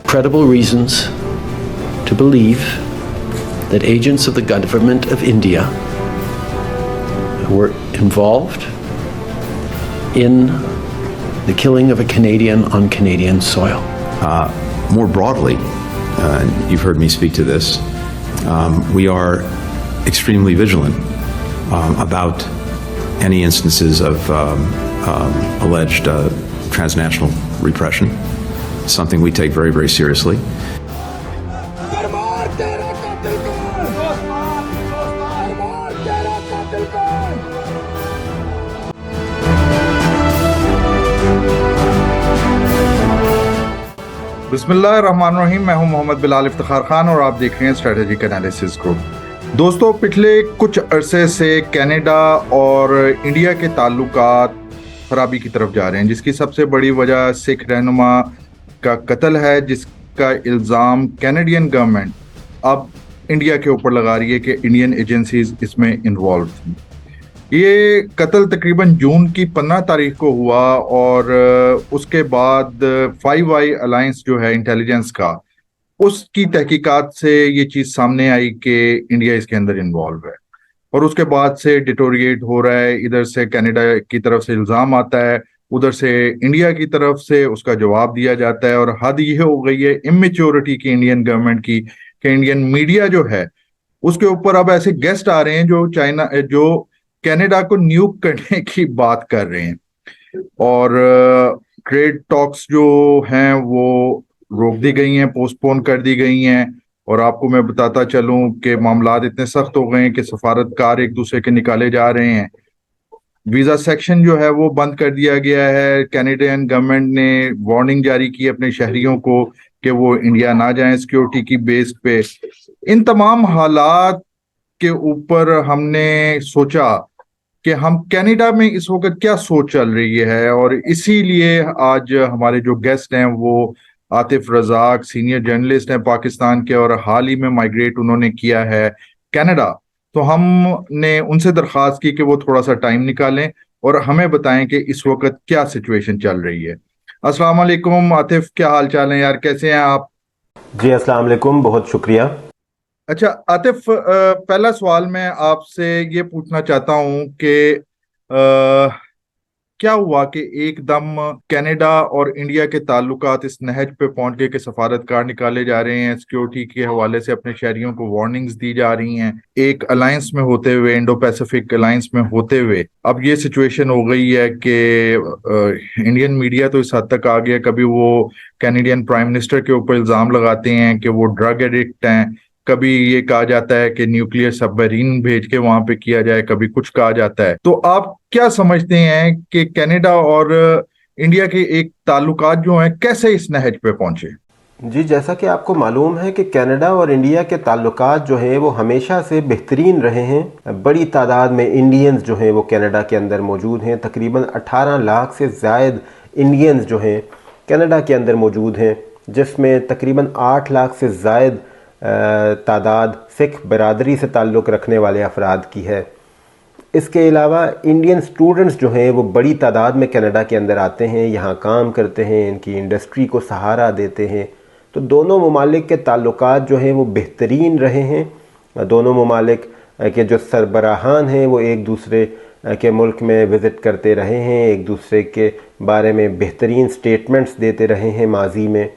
credible reasons to believe that agents of the government of India were involved in the killing of a Canadian on Canadian soil. More broadly, you've heard me speak to this, we are extremely vigilant about any instances of alleged transnational repression, something we take very, very seriously. बिस्मिल्लाहिर्रहमानिर्रहीम। मैं हूं मोहम्मद बिलाल इफ्तिखार खान और आप देख रहे हैं strategic analysis group. दोस्तों, पिछले कुछ अरसे से कनाडा और इंडिया के ताल्लुकात खराबी की तरफ जा रहे हैं, जिसकी सबसे बड़ी वजह सिख रहनुमा का कत्ल है, जिसका इल्ज़ाम कैनेडियन गवर्नमेंट अब इंडिया के ऊपर लगा रही है कि इंडियन एजेंसीज इसमें इन्वॉल्व थी। ये कत्ल तकरीबन जून की 15 तारीख को हुआ और उसके बाद 5 अलायंस जो है इंटेलिजेंस का, उसकी तहकीकात से ये चीज़ सामने आई कि इंडिया इसके अंदर इन्वॉल्व है और उसके बाद से डिटोरिएट हो रहा है। इधर से कनाडा की तरफ से इल्ज़ाम आता है, उधर से इंडिया की तरफ से उसका जवाब दिया जाता है और हद ये हो गई है इमेच्योरिटी की इंडियन गवर्नमेंट की कि इंडियन मीडिया जो है उसके ऊपर अब ऐसे गेस्ट आ रहे हैं जो कनाडा को न्यूक करने की बात कर रहे हैं और ट्रेड टॉक्स जो हैं वो रोक दी गई हैं, पोस्टपोन कर दी गई हैं। और आपको मैं बताता चलूं कि मामलात इतने सख्त हो गए हैं कि सफारतकार एक दूसरे के निकाले जा रहे हैं। वीजा सेक्शन जो है वो बंद कर दिया गया है। कैनेडियन गवर्नमेंट ने वार्निंग जारी की अपने शहरियों को कि वो इंडिया ना जाएं सिक्योरिटी की बेस पे। इन तमाम हालात के ऊपर हमने सोचा कि हम कनाडा में इस वक्त क्या सोच चल रही है, और इसीलिए आज हमारे जो गेस्ट हैं वो आतिफ रजाक, सीनियर जर्नलिस्ट हैं पाकिस्तान के, और हाल ही में माइग्रेट उन्होंने किया है कनाडा। तो हमने उनसे दरख्वास्त की कि वो थोड़ा सा टाइम निकालें और हमें बताएं कि इस वक्त क्या सिचुएशन चल रही है। अस्सलाम वालेकुम आतिफ, क्या हाल चाल है यार, कैसे हैं आप? जी अस्सलाम वालेकुम, बहुत शुक्रिया। अच्छा आतिफ, पहला सवाल मैं आपसे ये पूछना चाहता हूँ कि क्या हुआ कि एकदम कनाडा और इंडिया के ताल्लुकात इस नहज पे पहुंच गए कि सफारतकार निकाले जा रहे हैं, सिक्योरिटी के हवाले से अपने शहरियों को वार्निंग्स दी जा रही हैं, एक अलायंस में होते हुए, इंडो पैसिफिक अलायंस में होते हुए अब ये सिचुएशन हो गई है कि इंडियन मीडिया तो इस हद तक आ गया, कभी वो कैनेडियन प्राइम मिनिस्टर के ऊपर इल्जाम लगाते हैं कि वो ड्रग एडिक्ट हैं, कभी ये कहा जाता है कि न्यूक्लियर सबमरीन भेज के वहां पे किया जाए, कभी कुछ कहा जाता है। तो आप क्या समझते हैं कि कनाडा और इंडिया के एक ताल्लुकात जो हैं कैसे इस नहज पे पहुंचे? जी, जैसा कि आपको मालूम है कि कनाडा और इंडिया के ताल्लुकात जो हैं वो हमेशा से बेहतरीन रहे हैं। बड़ी तादाद में इंडियंस जो हैं वो कनाडा के अंदर मौजूद हैं। तकरीबन 18 लाख से ज़ायद इंडियंस जो हैं कनाडा के अंदर मौजूद हैं, जिसमें तकरीबन 8 लाख से ज़ायद तादाद सिख बरादरी से ताल्लुक़ रखने वाले अफराद की है। इसके अलावा इंडियन स्टूडेंट्स जो हैं वो बड़ी तादाद में कनाडा के अंदर आते हैं, यहाँ काम करते हैं, इनकी इंडस्ट्री को सहारा देते हैं। तो दोनों ममालिक के ताल्लुकात जो हैं वो बेहतरीन रहे हैं। दोनों ममालिक के जो सरबराहान हैं वो एक दूसरे के मुल्क में विज़िट करते रहे हैं, एक दूसरे के बारे में बेहतरीन स्टेटमेंट्स देते रहे हैं माजी में।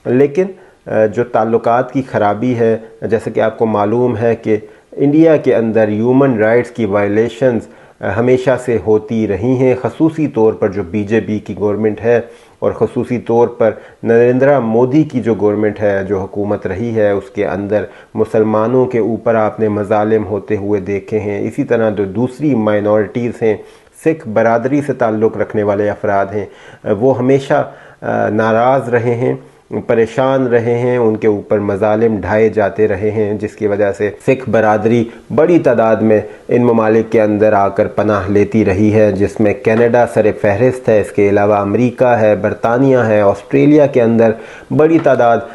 लेकिन जो ताल्लुकात की ख़राबी है, जैसे कि आपको मालूम है कि इंडिया के अंदर ह्यूमन राइट्स की वायलेशंस हमेशा से होती रही हैं, ख़ुसूसी तौर पर जो बीजेपी की गवर्नमेंट है और ख़ुसूसी तौर पर नरेंद्र मोदी की जो गवर्नमेंट है, जो हुकूमत रही है, उसके अंदर मुसलमानों के ऊपर आपने मज़ालिम होते हुए देखे हैं। इसी तरह जो दूसरी माइनॉरिटीज़ हैं, सिख बरादरी से ताल्लुक़ रखने वाले अफराद हैं, वो हमेशा नाराज़ रहे हैं, परेशान रहे हैं, उनके ऊपर मज़ालिम ढाए जाते रहे हैं, जिसकी वजह से सिख बरादरी बड़ी तादाद में इन ममालिक के अंदर आकर पनाह लेती रही है, जिसमें कनाडा सर फहरिस्त है। इसके अलावा अमेरिका है, बरतानिया है, ऑस्ट्रेलिया के अंदर बड़ी तादाद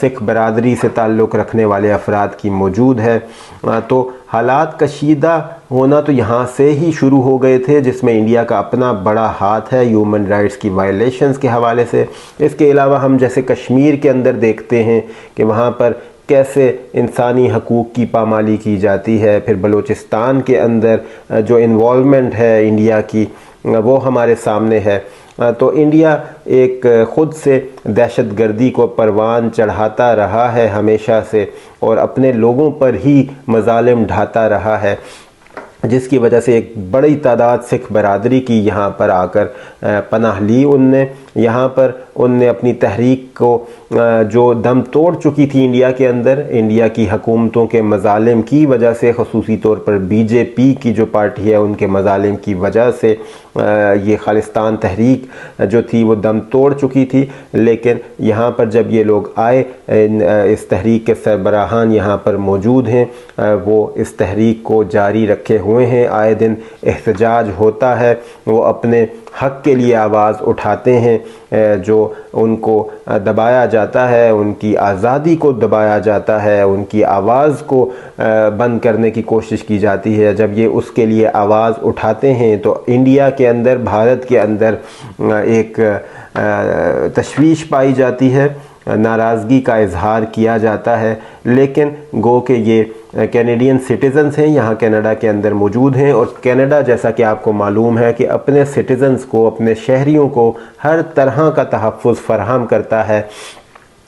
सिख बरादरी से ताल्लुक़ रखने वाले अफराद की मौजूद है। तो हालात कशीदा होना तो यहाँ से ही शुरू हो गए थे, जिसमें इंडिया का अपना बड़ा हाथ है ह्यूमन राइट्स की वायलेशंस के हवाले से। इसके अलावा हम जैसे कश्मीर के अंदर देखते हैं कि वहाँ पर कैसे इंसानी हकूक़ की पामाली की जाती है। फिर बलूचिस्तान के अंदर जो इन्वॉल्वमेंट है इंडिया की वो हमारे सामने है। तो इंडिया एक ख़ुद से दहशतगर्दी को परवान चढ़ाता रहा है हमेशा से, और अपने लोगों पर ही मज़ालिम ढाता रहा है, जिसकी वजह से एक बड़ी तादाद सिख बरादरी की यहाँ पर आकर पनाह ली। उनने यहाँ पर उनने अपनी तहरीक को जो दम तोड़ चुकी थी इंडिया के अंदर, इंडिया की हुकूमतों के मज़ालिम की वजह से, ख़ुसूसी तौर पर बीजेपी की जो पार्टी है उनके मज़ालिम की वजह से ये खालिस्तान तहरीक जो थी वो दम तोड़ चुकी थी। लेकिन यहाँ पर जब ये लोग आए, इस तहरीक के सरबराहान यहाँ पर मौजूद हैं, वो इस तहरीक को जारी रखे हुए हैं। आए दिन एहतजाज होता है, वो अपने हक़ के लिए आवाज़ उठाते हैं, जो उनको दबाया जाता है, उनकी आज़ादी को दबाया जाता है, उनकी आवाज़ को बंद करने की कोशिश की जाती है। जब ये उसके लिए आवाज़ उठाते हैं तो इंडिया के अंदर, भारत के अंदर एक तशवीश पाई जाती है, नाराज़गी का इजहार किया जाता है। लेकिन गो के ये कैनेडियन सिटीज़न्स हैं, यहाँ कनाडा के अंदर मौजूद हैं, और कनाडा जैसा कि आपको मालूम है कि अपने सिटीज़न्स को, अपने शहरियों को हर तरह का तहफ़्फ़ुज़ फ़राहम करता है।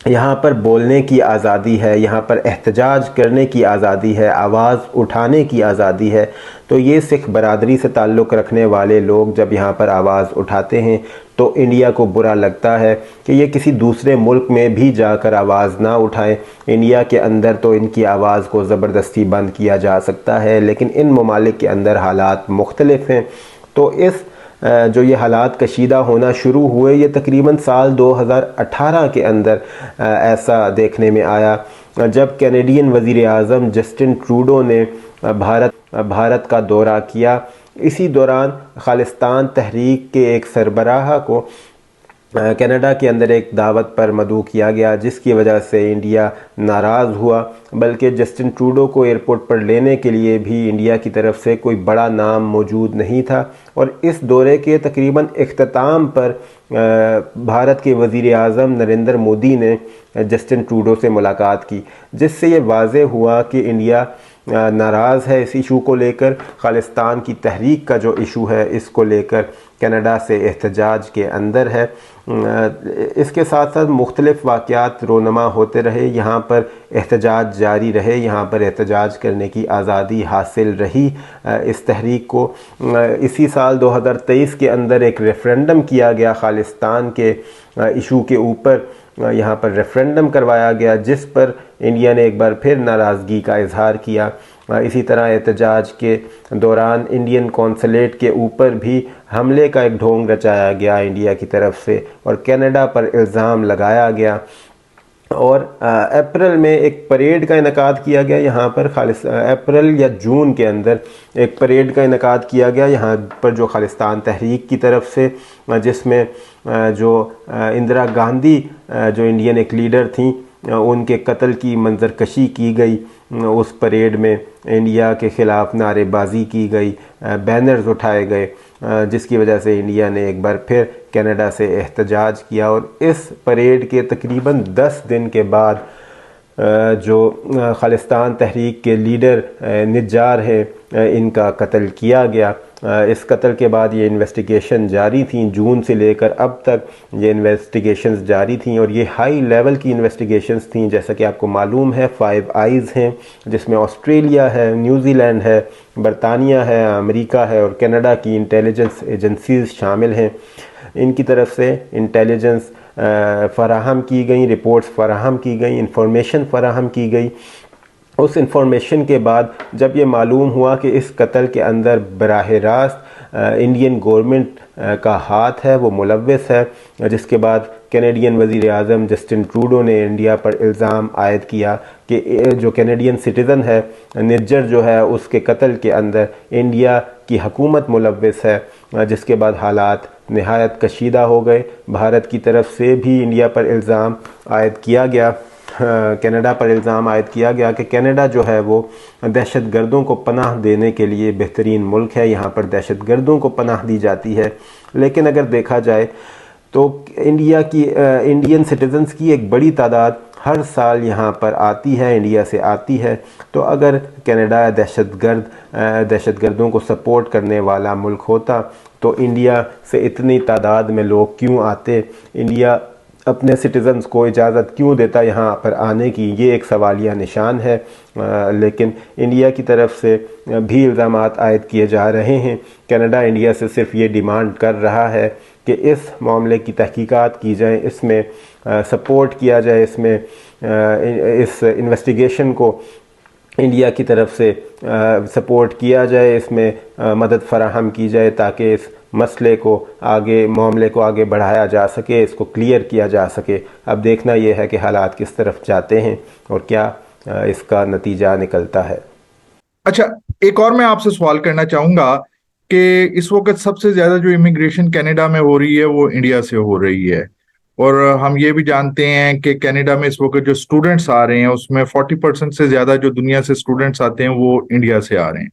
यहाँ पर बोलने की आज़ादी है, यहाँ पर एहतजाज करने की आज़ादी है, आवाज़ उठाने की आज़ादी है। तो ये सिख बरादरी से ताल्लुक़ रखने वाले लोग जब यहाँ पर आवाज़ उठाते हैं तो इंडिया को बुरा लगता है कि ये किसी दूसरे मुल्क में भी जाकर आवाज़ ना उठाएं। इंडिया के अंदर तो इनकी आवाज़ को ज़बरदस्ती बंद किया जा सकता है, लेकिन इन ममालिक के अंदर हालात मुख्तलिफ हैं। तो इस जो ये हालात कशीदा होना शुरू हुए, ये तकरीबन साल 2018 के अंदर ऐसा देखने में आया, जब कैनेडियन वज़ीर आज़म जस्टिन ट्रूडो ने भारत का दौरा किया। इसी दौरान खालिस्तान तहरीक के एक सरबराह को कनाडा के अंदर एक दावत पर मदऊ किया गया, जिसकी वजह से इंडिया नाराज़ हुआ। बल्कि जस्टिन ट्रूडो को एयरपोर्ट पर लेने के लिए भी इंडिया की तरफ से कोई बड़ा नाम मौजूद नहीं था। और इस दौरे के तकरीबन इख्तिताम पर भारत के वज़ीर आज़म नरेंद्र मोदी ने जस्टिन ट्रूडो से मुलाकात की, जिससे ये वाज़े हुआ कि इंडिया नाराज़ है इस इशू को लेकर। खालिस्तान की तहरीक का जो इशू है इसको लेकर कनाडा से एहतजाज के अंदर है। इसके साथ साथ मुख्तलिफ़ वाक़यात रोनमा होते रहे, यहाँ पर एहतजाज जारी रहे, यहाँ पर एहतजाज करने की आज़ादी हासिल रही इस तहरीक को। इसी साल 2023 के अंदर एक रेफ़रेंडम किया गया खालिस्तान के इशू के ऊपर, यहाँ पर रेफ़रेंडम करवाया गया, जिस पर इंडिया ने एक बार फिर नाराज़गी का इजहार किया। इसी तरह एहतजाज के दौरान इंडियन कौंसलेट के ऊपर भी हमले का एक ढोंग रचाया गया इंडिया की तरफ से, और कनाडा पर इल्ज़ाम लगाया गया। और अप्रैल में एक परेड का इनकाद किया गया यहाँ पर, अप्रैल या जून के अंदर एक परेड का इनकाद किया गया यहाँ पर जो खालिस्तान तहरीक की तरफ से, जिसमें जो इंदिरा गांधी जो इंडियन एक लीडर थी, उनके कत्ल की मंजरकशी की गई। उस परेड में इंडिया के ख़िलाफ़ नारेबाजी की गई, बैनर्स उठाए गए, जिसकी वजह से इंडिया ने एक बार फिर कनाडा से एहतजाज किया। और इस परेड के तकरीबन 10 दिन के बाद जो खालिस्तान तहरीक के लीडर निज्जार है, इनका कत्ल किया गया। इस कत्ल के बाद ये इन्वेस्टिगेशन जारी थी, जून से लेकर अब तक ये इन्वेस्टिगेशंस जारी थी, और ये हाई लेवल की इन्वेस्टिगेशंस थी। जैसा कि आपको मालूम है 5 आइज़ हैं, जिसमें ऑस्ट्रेलिया है, न्यूजीलैंड है, बरतानिया है, अमेरिका है और कनाडा की इंटेलिजेंस एजेंसीज़ शामिल हैं। इनकी तरफ से इंटेलिजेंस फ़राहम की गई, रिपोर्ट्स फ़राहम की गई, इंफॉर्मेशन फ़राहम की गई। उस इंफॉर्मेशन के बाद जब ये मालूम हुआ कि इस कत्ल के अंदर बराह रास्त इंडियन गवर्नमेंट का हाथ है, वो मुलव्वस है, जिसके बाद कैनेडियन वज़ीर आज़म जस्टिन ट्रूडो ने इंडिया पर इल्ज़ाम आयद किया कि जो कैनेडियन सिटीज़न है निज्जर जो है, उसके कत्ल के अंदर इंडिया की हुकूमत मुलव्वस है। जिसके बाद हालात नहायत कशीदा हो गए। भारत की तरफ से भी इंडिया पर इल्ज़ाम आयद किया गया। कनाडा पर इल्ज़ाम आयद किया गया कि कनाडा जो है वो दहशतगर्दों को पनाह देने के लिए बेहतरीन मुल्क है, यहाँ पर दहशतगर्दों को पनाह दी जाती है। लेकिन अगर देखा जाए तो इंडियन सिटीजन्स की एक बड़ी तादाद हर साल यहाँ पर आती है, इंडिया से आती है। तो अगर कनाडा दहशतगर्दों को सपोर्ट करने वाला मुल्क होता तो इंडिया से इतनी तादाद में लोग क्यों आते, इंडिया अपने सिटीज़न्स को इजाज़त क्यों देता यहाँ पर आने की, ये एक सवालिया निशान है। लेकिन इंडिया की तरफ से भी इल्ज़ामात आयद किए जा रहे हैं। कनाडा इंडिया से सिर्फ ये डिमांड कर रहा है कि इस मामले की तहकीकात की जाए, इसमें सपोर्ट किया जाए, इसमें इस इन्वेस्टिगेशन को इंडिया की तरफ से सपोर्ट किया जाए, इसमें मदद फराहम की जाए ताकि इस मसले को मामले को आगे बढ़ाया जा सके, इसको क्लियर किया जा सके। अब देखना यह है कि हालात किस तरफ जाते हैं और क्या इसका नतीजा निकलता है। अच्छा, एक और मैं आपसे सवाल करना चाहूंगा कि इस वक्त सबसे ज्यादा जो इमिग्रेशन कनाडा में हो रही है वो इंडिया से हो रही है, और हम ये भी जानते हैं कि कनाडा में इस वक्त जो स्टूडेंट्स आ रहे हैं उसमें 40% से ज्यादा जो दुनिया से स्टूडेंट्स आते हैं वो इंडिया से आ रहे हैं।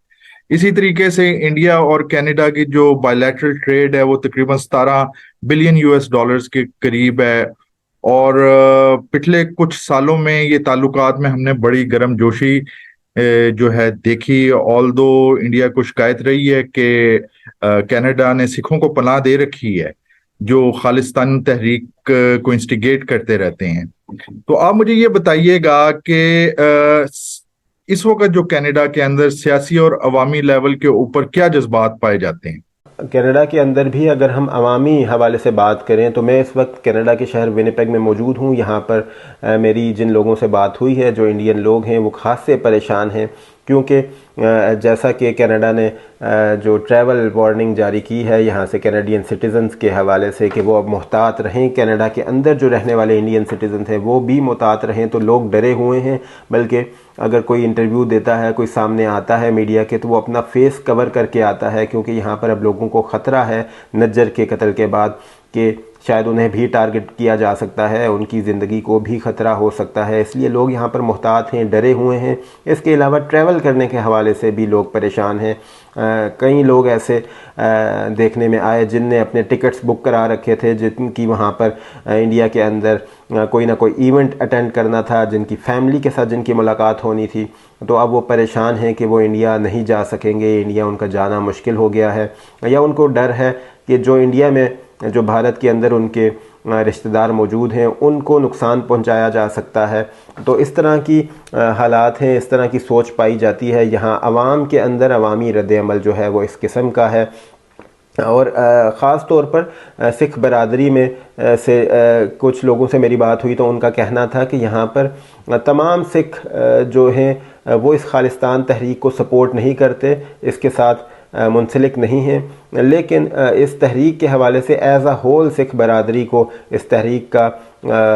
इसी तरीके से इंडिया और कनाडा की जो बायलैटरल ट्रेड है वो तकरीबन 17 बिलियन यूएस डॉलर्स के करीब है, और पिछले कुछ सालों में ये ताल्लुकात में हमने बड़ी गर्मजोशी जो है देखी। ऑल्दो इंडिया को शिकायत रही है कि कनाडा ने सिखों को पनाह दे रखी है जो खालिस्तान तहरीक को इंस्टिगेट करते रहते हैं। तो आप मुझे ये बताइएगा कि इस वक्त जो कनाडा के अंदर सियासी और अवामी लेवल के ऊपर क्या जज्बात पाए जाते हैं? कनाडा के अंदर भी अगर हम अवामी हवाले से बात करें तो मैं इस वक्त कनाडा के शहर विनिपेग में मौजूद हूँ। यहाँ पर मेरी जिन लोगों से बात हुई है, जो इंडियन लोग हैं, वो खास से परेशान हैं क्योंकि जैसा कि कनाडा ने जो ट्रैवल वार्निंग जारी की है यहाँ से कैनेडियन सिटीज़न्स के हवाले से कि वो अब मुहतात रहें, कनाडा के अंदर जो रहने वाले इंडियन सिटीज़न हैं वो भी मुहतात रहें, तो लोग डरे हुए हैं। बल्कि अगर कोई इंटरव्यू देता है, कोई सामने आता है मीडिया के, तो वो अपना फेस कवर करके आता है क्योंकि यहाँ पर अब लोगों को ख़तरा है नज्जर के कत्ल के बाद कि शायद उन्हें भी टारगेट किया जा सकता है, उनकी ज़िंदगी को भी ख़तरा हो सकता है। इसलिए लोग यहाँ पर मुहतात हैं, डरे हुए हैं। इसके अलावा ट्रैवल करने के हवाले से भी लोग परेशान हैं। कई लोग ऐसे देखने में आए जिनने अपने टिकट्स बुक करा रखे थे, जिनकी वहाँ पर इंडिया के अंदर कोई ना कोई इवेंट अटेंड करना था, जिनकी फैमिली के साथ जिनकी मुलाकात होनी थी, तो अब वो परेशान हैं कि वो इंडिया नहीं जा सकेंगे, इंडिया उनका जाना मुश्किल हो गया है, या उनको डर है कि जो इंडिया में, जो भारत के अंदर उनके रिश्तेदार मौजूद हैं, उनको नुकसान पहुंचाया जा सकता है। तो इस तरह की हालात हैं, इस तरह की सोच पाई जाती है यहाँ आवाम के अंदर। अवामी रद्द-ए-अमल जो है वो इस किस्म का है। और ख़ास तौर पर सिख बरादरी में से कुछ लोगों से मेरी बात हुई तो उनका कहना था कि यहाँ पर तमाम सिख जो हैं वो इस खालिस्तान तहरीक को सपोर्ट नहीं करते, इसके साथ मुंसलिक नहीं हैं, लेकिन इस तहरीक के हवाले से एज़ अ होल सिख बरादरी को इस तहरीक का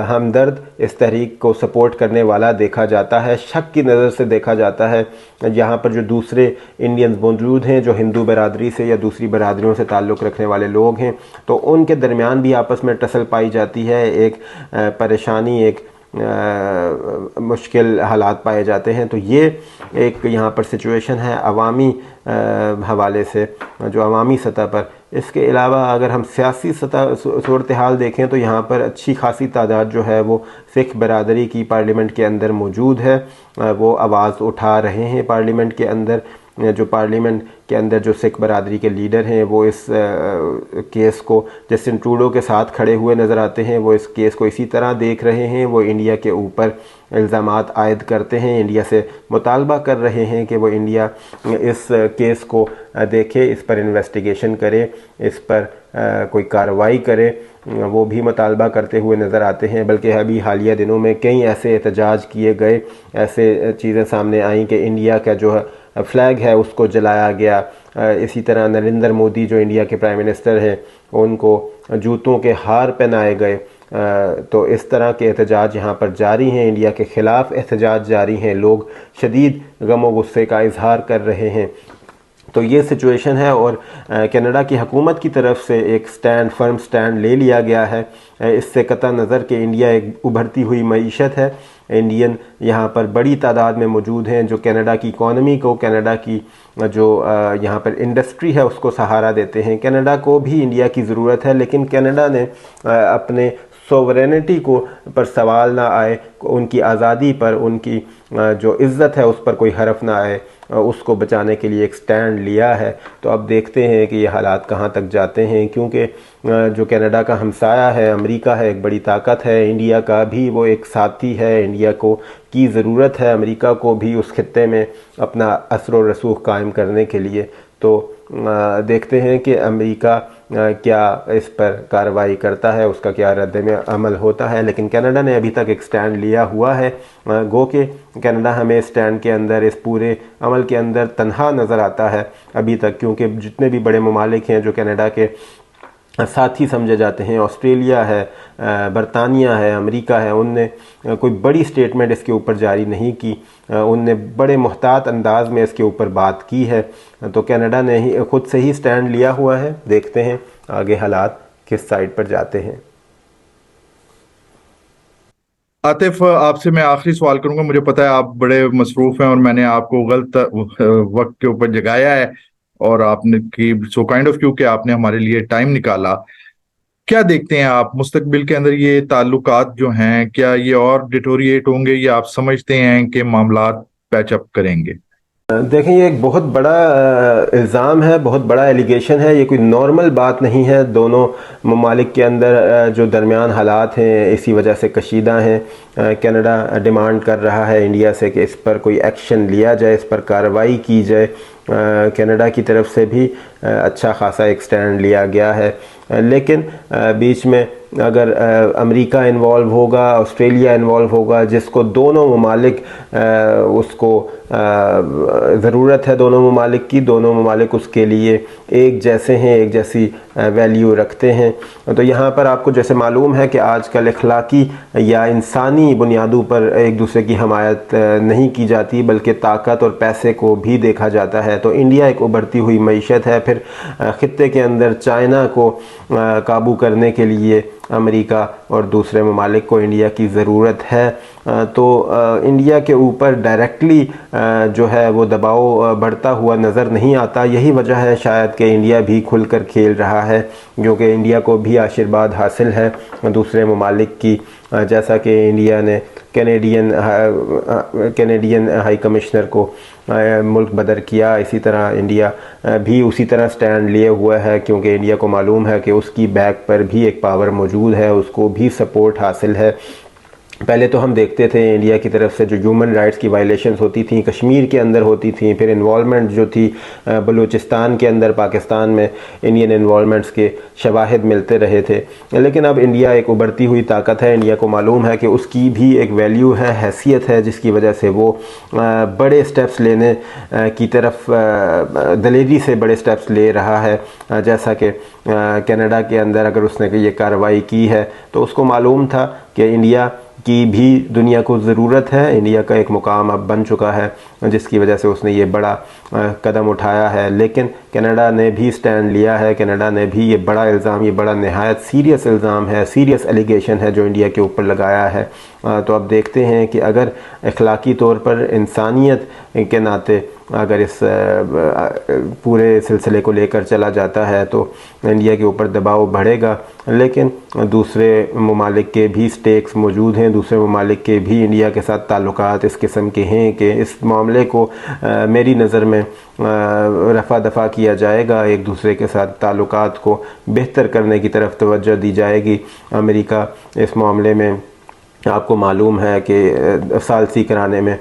हमदर्द, इस तहरीक को सपोर्ट करने वाला देखा जाता है, शक की नज़र से देखा जाता है। यहाँ पर जो दूसरे इंडियंस मौजूद हैं जो हिंदू बरादरी से या दूसरी बरादरियों से ताल्लुक़ रखने वाले लोग हैं, तो उनके दरमियान भी आपस में टसल पाई जाती है, एक परेशानी, एक मुश्किल हालात पाए जाते हैं। तो ये एक यहाँ पर सिचुएशन है अवामी हवाले से, जो अवामी सतह पर। इसके अलावा अगर हम सियासी सतह सूरत हाल देखें तो यहाँ पर अच्छी खासी तादाद जो है वो सिख बरादरी की पार्लियामेंट के अंदर मौजूद है, वो आवाज़ उठा रहे हैं पार्लियामेंट के अंदर। जो पार्लियामेंट के अंदर जो सिख बरादरी के लीडर हैं वो इस केस को जस्टिन ट्रूडो के साथ खड़े हुए नज़र आते हैं, वो इस केस को इसी तरह देख रहे हैं, वो इंडिया के ऊपर इल्ज़ामात आयद करते हैं, इंडिया से मुतालबा कर रहे हैं कि वो इंडिया इस केस को देखे, इस पर इन्वेस्टिगेशन करे, इस पर कोई कार्रवाई करे, वो भी मुतालबा करते हुए नज़र आते हैं। बल्कि अभी हालिया दिनों में कई ऐसे एहतजाज किए गए, ऐसे चीज़ें सामने आई कि इंडिया का जो फ्लैग है उसको जलाया गया। इसी तरह नरेंद्र मोदी जो इंडिया के प्राइम मिनिस्टर हैं उनको जूतों के हार पहनाए गए। तो इस तरह के एहतजाज यहाँ पर जारी हैं, इंडिया के ख़िलाफ़ एहतजाज जारी हैं, लोग शदीद गम व गुस्से का इजहार कर रहे हैं। तो ये सिचुएशन है और कनाडा की हुकूमत की तरफ से एक फर्म स्टैंड ले लिया गया है। इससे कतई नज़र कि इंडिया एक उभरती हुई मईशत है, इंडियन यहाँ पर बड़ी तादाद में मौजूद हैं जो कनाडा की इकॉनमी को, कनाडा की जो यहाँ पर इंडस्ट्री है उसको सहारा देते हैं। कनाडा को भी इंडिया की ज़रूरत है, लेकिन कनाडा ने अपने सोवरेनिटी को पर सवाल ना आए, उनकी आज़ादी पर, उनकी जो इज़्ज़त है उस पर कोई हरफ ना आए, उसको बचाने के लिए एक स्टैंड लिया है। तो अब देखते हैं कि ये हालात कहाँ तक जाते हैं, क्योंकि जो कनाडा का हमसाया है, अमेरिका है, एक बड़ी ताकत है, इंडिया का भी वो एक साथी है। इंडिया को की ज़रूरत है अमेरिका को भी उस खित्ते में अपना असर व रसूख कायम करने के लिए। तो देखते हैं कि अमेरिका क्या इस पर कार्रवाई करता है, उसका क्या रद्द-ए-अमल होता है। लेकिन कनाडा ने अभी तक एक स्टैंड लिया हुआ है। गो के कनाडा हमें स्टैंड के अंदर, इस पूरे अमल के अंदर तन्हा नज़र आता है अभी तक, क्योंकि जितने भी बड़े ममालिक हैं जो कनाडा के साथी समझे जाते हैं, ऑस्ट्रेलिया है, बरतानिया है, अमेरिका है, उनने कोई बड़ी स्टेटमेंट इसके ऊपर जारी नहीं की। उनने बड़े मुहतात अंदाज में इसके ऊपर बात की है। तो कनाडा ने ही खुद से ही स्टैंड लिया हुआ है। देखते हैं आगे हालात किस साइड पर जाते हैं। आतिफ, आपसे मैं आखिरी सवाल करूंगा। मुझे पता है आप बड़े मसरूफ हैं और मैंने आपको गलत वक्त के ऊपर जगाया है, और आपने की सो काइंड ऑफ, क्योंकि आपने हमारे लिए टाइम निकाला। क्या देखते हैं आप मुस्तकबिल के अंदर ये ताल्लुकात जो हैं, क्या ये और डिटोरिएट होंगे, या आप समझते हैं कि मामलात पैचअप करेंगे? देखें, ये एक बहुत बड़ा इल्ज़ाम है, बहुत बड़ा एलिगेशन है। ये कोई नॉर्मल बात नहीं है। दोनों ममालिक के अंदर जो दरमियान हालात हैं इसी वजह से कशीदा हैं। कनाडा डिमांड कर रहा है इंडिया से कि इस पर कोई एक्शन लिया जाए, इस पर कार्रवाई की जाए। कनाडा की तरफ से भी अच्छा खासा एक स्टैंड लिया गया है, लेकिन बीच में अगर अमेरिका इन्वॉल्व होगा, ऑस्ट्रेलिया इन्वॉल्व होगा, जिसको दोनों ममालिक उसको ज़रूरत है, दोनों ममालिक की, दोनों ममालिक उसके लिए एक जैसे हैं, एक जैसी वैल्यू रखते हैं। तो यहाँ पर आपको जैसे मालूम है कि आजकल अखलाकी या इंसानी बुनियादों पर एक दूसरे की हमायत नहीं की जाती, बल्कि ताकत और पैसे को भी देखा जाता है। तो इंडिया एक उभरती हुई मईशत है। फिर खित्ते के अंदर चाइना को काबू करने के लिए अमेरिका और दूसरे ममालिक को इंडिया की ज़रूरत है। तो इंडिया के ऊपर डायरेक्टली जो है वो दबाव बढ़ता हुआ नज़र नहीं आता। यही वजह है शायद कि इंडिया भी खुलकर खेल रहा है, क्योंकि इंडिया को भी आशीर्वाद हासिल है दूसरे ममालिक की। जैसा कि इंडिया ने कैनेडियन हाई कमिश्नर को मुल्क बदर किया, इसी तरह इंडिया भी उसी तरह स्टैंड लिए हुआ है, क्योंकि इंडिया को मालूम है कि उसकी बैक पर भी एक पावर मौजूद है, उसको भी सपोर्ट हासिल है। पहले तो हम देखते थे इंडिया की तरफ से जो ह्यूमन राइट्स की वायलेशंस होती थी, कश्मीर के अंदर होती थी, फिर इन्वॉल्वमेंट जो थी बलूचिस्तान के अंदर, पाकिस्तान में इंडियन इन्वॉल्वमेंट्स के शवाहिद मिलते रहे थे। लेकिन अब इंडिया एक उभरती हुई ताकत है। इंडिया को मालूम है कि उसकी भी एक वैल्यू है, हैसियत है, जिसकी वजह से वो बड़े स्टेप्स लेने की तरफ दलेरी से बड़े स्टेप्स ले रहा है। जैसा कि कनाडा के अंदर अगर उसने ये कार्रवाई की है तो उसको मालूम था कि इंडिया की भी दुनिया को ज़रूरत है, इंडिया का एक मुकाम अब बन चुका है, जिसकी वजह से उसने ये बड़ा कदम उठाया है। लेकिन कनाडा ने भी स्टैंड लिया है, कनाडा ने भी ये बड़ा इल्ज़ाम, ये बड़ा नहायत सीरियस इल्ज़ाम है, सीरियस एलिगेशन है जो इंडिया के ऊपर लगाया है। तो अब देखते हैं कि अगर अखलाकी तौर पर, इंसानियत के नाते अगर इस पूरे सिलसिले को लेकर चला जाता है तो इंडिया के ऊपर दबाव बढ़ेगा। लेकिन दूसरे ममालिक के भी स्टेक्स मौजूद हैं, दूसरे ममालिक के भी इंडिया के साथ ताल्लुकात इस किस्म के हैं कि इस मामले को मेरी नज़र में रफ़ा दफ़ा किया जाएगा, एक दूसरे के साथ ताल्लुकात को बेहतर करने की तरफ तवज्जो दी जाएगी। अमेरिका इस मामले में आपको मालूम है कि सालसी कराने में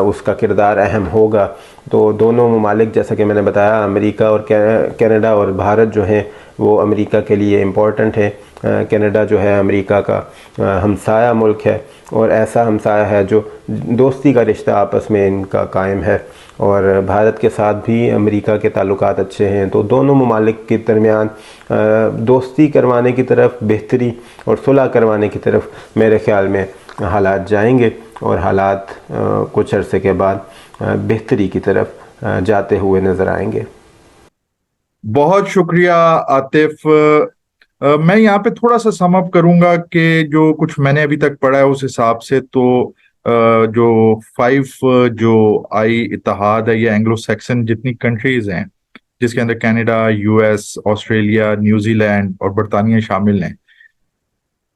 उसका किरदार अहम होगा। तो दोनों ममालिक, जैसा कि मैंने बताया, अमेरिका और कनाडा और भारत जो हैं वो अमेरिका के लिए इम्पोर्टेंट है। कनाडा जो है अमेरिका का हमसाया मुल्क है, और ऐसा हमसाया है जो दोस्ती का रिश्ता आपस में इनका कायम है, और भारत के साथ भी अमेरिका के ताल्लुकात अच्छे हैं। तो दोनों ममालिक के दरमियान दोस्ती करवाने की तरफ, बेहतरी और सुलह करवाने की तरफ मेरे ख़्याल में हालात जाएंगे, और हालात कुछ अरसे के बाद बेहतरी की तरफ जाते हुए नजर आएंगे। बहुत शुक्रिया आतिफ। मैं यहाँ पे थोड़ा सा सम अप करूंगा कि जो कुछ मैंने अभी तक पढ़ा है उस हिसाब से तो जो 5 जो आई इत्तेहाद है, ये एंग्लो सैक्सन जितनी कंट्रीज हैं जिसके अंदर कनाडा, यूएस, ऑस्ट्रेलिया, न्यूजीलैंड और बरतानिया शामिल हैं,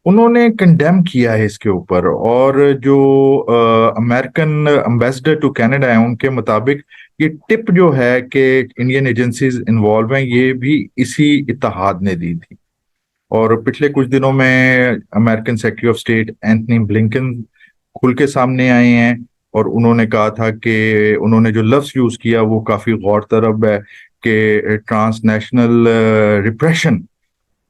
उन्होंने कंडेम किया है इसके ऊपर। और जो अमेरिकन एम्बेसडर टू कनाडा है उनके मुताबिक ये टिप जो है कि इंडियन एजेंसीज इन्वॉल्व हैं, ये भी इसी इत्तेहाद ने दी थी। और पिछले कुछ दिनों में American secretary of state Anthony Blinken खुल के सामने आए हैं और उन्होंने कहा था कि उन्होंने जो लफ्ज यूज किया वो काफी गौरतलब है कि ट्रांसनेशनल रिप्रेशन।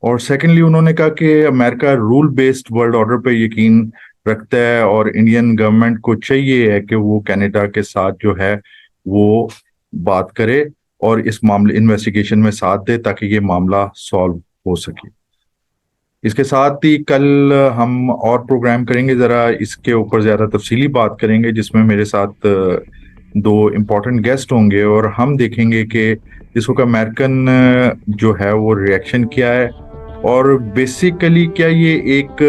और सेकेंडली उन्होंने कहा कि America rule based world order पे यकीन रखता है और इंडियन गवर्नमेंट को चाहिए है कि वो कनाडा के साथ जो है वो बात करे और इस मामले इन्वेस्टिगेशन में साथ दे ताकि ये मामला सॉल्व हो सके। इसके साथ ही कल हम और प्रोग्राम करेंगे, ज़रा इसके ऊपर ज़्यादा तफसीली बात करेंगे जिसमें मेरे साथ 2 इम्पोर्टेंट गेस्ट होंगे और हम देखेंगे कि इस वक्त अमेरिकन जो है वो रिएक्शन क्या है और बेसिकली क्या ये एक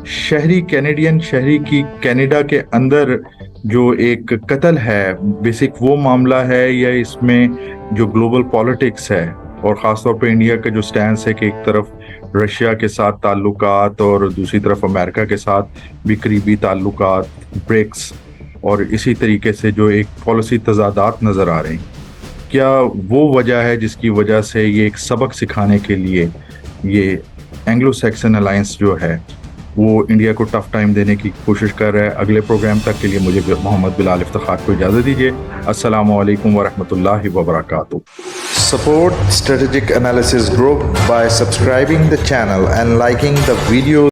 शहरी कैनेडियन शहरी की कनाडा के अंदर जो एक कत्ल है बेसिक वो मामला है या इसमें जो ग्लोबल पॉलिटिक्स है और ख़ासतौर पे इंडिया का जो स्टैंड है कि एक तरफ रशिया के साथ ताल्लुकात और दूसरी तरफ अमेरिका के साथ भी करीबी ताल्लुकात, ब्रिक्स और इसी तरीके से जो एक पॉलिसी तजादात नज़र आ रहे हैं, क्या वो वजह है जिसकी वजह से ये एक सबक सिखाने के लिए ये एंग्लो सैक्सन अलायंस जो है वो इंडिया को टफ टाइम देने की कोशिश कर रहा है। अगले प्रोग्राम तक के लिए मुझे मोहम्मद बिलाल इफ्तिखार को इजाज़त दीजिए। अस्सलामु अलैकुम वरहमतुल्लाहि वबरकातुहू। Support Strategic Analysis Group by subscribing the channel and liking the video.